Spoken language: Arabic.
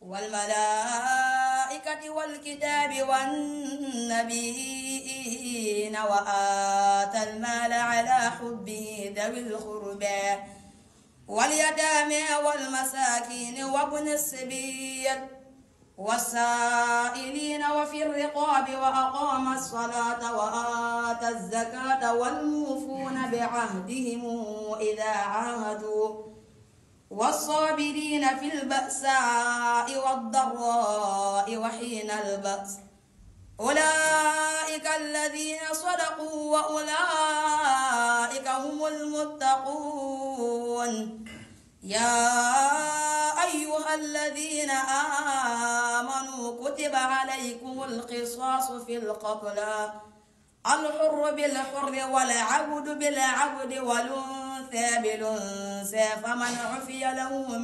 والملائكة والكتاب والنبيين وآتى المال على حبه ذوي القربى واليتامى والمساكين وابن السبيل والسائلين وفي الرقاب وأقام الصلاة وآتى الزكاة والموفون بعهدهم إذا عاهدوا والصابرين في البأساء والضراء وحين البأس أولئك الذين صدقوا وأولئك هم المتقون. يا أيها الذين آمنوا كتب عليكم القصاص في القتلى الحر بالحر والعبد بالعبد والأنثى بالأنثى فمن عفي له